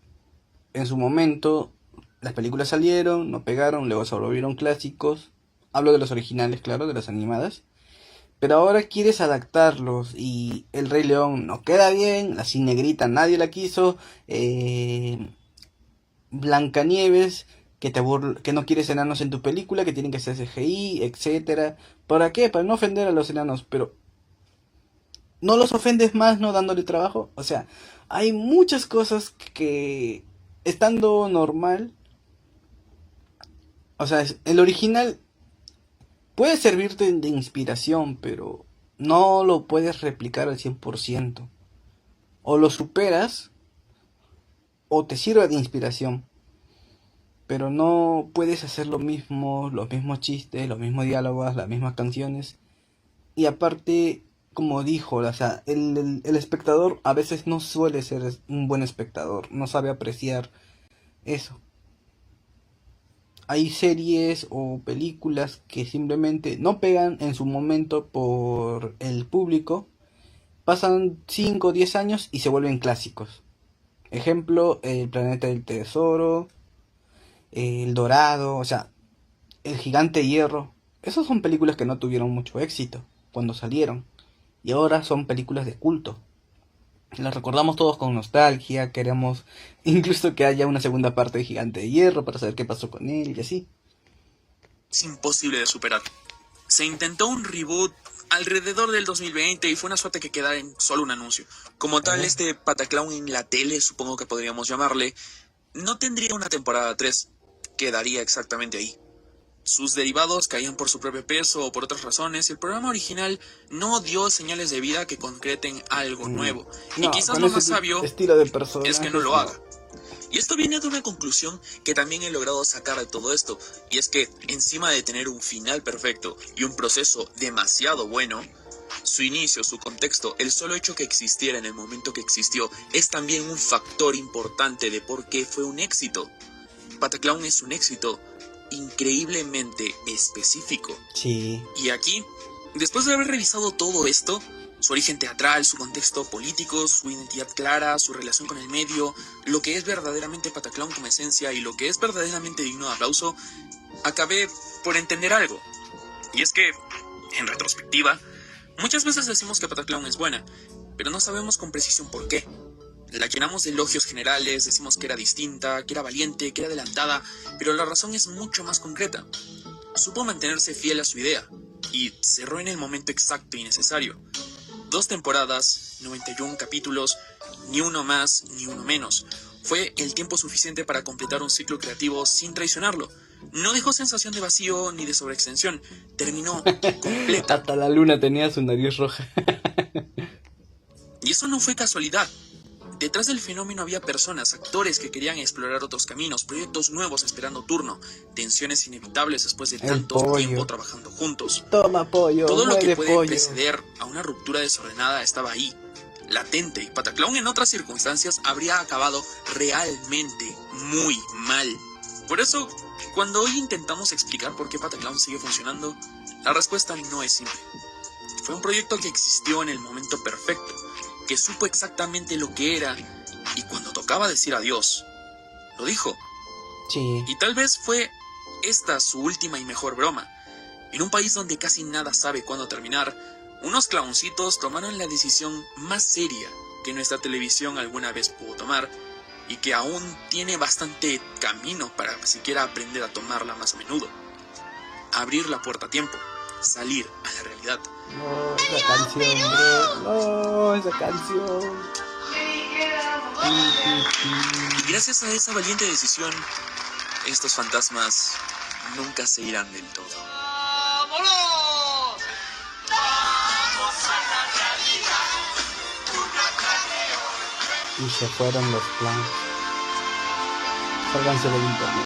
[SPEAKER 2] En su momento, las películas salieron, no pegaron, luego se volvieron clásicos. Hablo de los originales, claro, de las animadas. Pero ahora quieres adaptarlos y El Rey León no queda bien, la Cinegrita nadie la quiso, Blancanieves, que no quieres enanos en tu película, que tienen que ser CGI, etcétera. ¿Para qué? Para no ofender a los enanos, pero ¿no los ofendes más no dándole trabajo? O sea, hay muchas cosas que estando normal, o sea, el original puede servirte de inspiración, pero no lo puedes replicar al 100%. O lo superas, o te sirve de inspiración. Pero no puedes hacer lo mismo, los mismos chistes, los mismos diálogos, las mismas canciones. Y aparte, como dijo, o sea, el espectador a veces no suele ser un buen espectador, no sabe apreciar eso. Hay series o películas que simplemente no pegan en su momento por el público, pasan 5 o 10 años y se vuelven clásicos. Ejemplo, El Planeta del Tesoro, El Dorado, o sea, El Gigante de Hierro. Esas son películas que no tuvieron mucho éxito cuando salieron y ahora son películas de culto. Las recordamos todos con nostalgia, queremos incluso que haya una segunda parte de Gigante de Hierro para saber qué pasó con él y así.
[SPEAKER 1] Es imposible de superar. Se intentó un reboot alrededor del 2020 y fue una suerte que quedara en solo un anuncio. Como tal, este Pataclown en la tele, supongo que podríamos llamarle, no tendría una temporada 3, quedaría exactamente ahí. Sus derivados caían por su propio peso o por otras razones. El programa original no dio señales de vida que concreten algo nuevo.
[SPEAKER 2] No,
[SPEAKER 1] y quizás lo más sabio es que no lo haga. Y esto viene de una conclusión que también he logrado sacar de todo esto. Y es que encima de tener un final perfecto y un proceso demasiado bueno, su inicio, su contexto, el solo hecho que existiera en el momento que existió, es también un factor importante de por qué fue un éxito. Pataclown es un éxito increíblemente específico.
[SPEAKER 2] Sí.
[SPEAKER 1] Y aquí, después de haber revisado todo esto, su origen teatral, su contexto político, su identidad clara, su relación con el medio, lo que es verdaderamente Pataclown como esencia y lo que es verdaderamente digno de aplauso, acabé por entender algo. Y es que, en retrospectiva, muchas veces decimos que Pataclown es buena, pero no sabemos con precisión por qué. La llenamos de elogios generales, decimos que era distinta, que era valiente, que era adelantada, pero la razón es mucho más concreta. Supo mantenerse fiel a su idea, y cerró en el momento exacto y necesario. 2 temporadas, 91 capítulos, ni uno más ni uno menos. Fue el tiempo suficiente para completar un ciclo creativo sin traicionarlo. No dejó sensación de vacío ni de sobreextensión, terminó completa.
[SPEAKER 2] Hasta la luna tenía su nariz roja.
[SPEAKER 1] Y eso no fue casualidad. Detrás del fenómeno había personas, actores que querían explorar otros caminos, proyectos nuevos esperando turno, tensiones inevitables después de tanto tiempo trabajando juntos.
[SPEAKER 2] Toma pollo,
[SPEAKER 1] todo lo que puede
[SPEAKER 2] pollo.
[SPEAKER 1] preceder a una ruptura desordenada estaba ahí, latente, y Pataclown en otras circunstancias habría acabado realmente muy mal. Por eso, cuando hoy intentamos explicar por qué Pataclown sigue funcionando, la respuesta no es simple. Fue un proyecto que existió en el momento perfecto, que supo exactamente lo que era, y cuando tocaba decir adiós, lo dijo.
[SPEAKER 2] Sí.
[SPEAKER 1] Y tal vez fue esta su última y mejor broma. En un país donde casi nada sabe cuándo terminar, unos clowncitos tomaron la decisión más seria que nuestra televisión alguna vez pudo tomar, y que aún tiene bastante camino para siquiera aprender a tomarla más a menudo. Abrir la puerta a tiempo, salir a la realidad.
[SPEAKER 2] No, esa canción, bro. No, esa canción.
[SPEAKER 1] Y gracias a esa valiente decisión, estos fantasmas nunca se irán del todo.
[SPEAKER 3] ¡Vámonos! ¡Vamos a la realidad!
[SPEAKER 10] Y se fueron los planes. Sálganse del internet.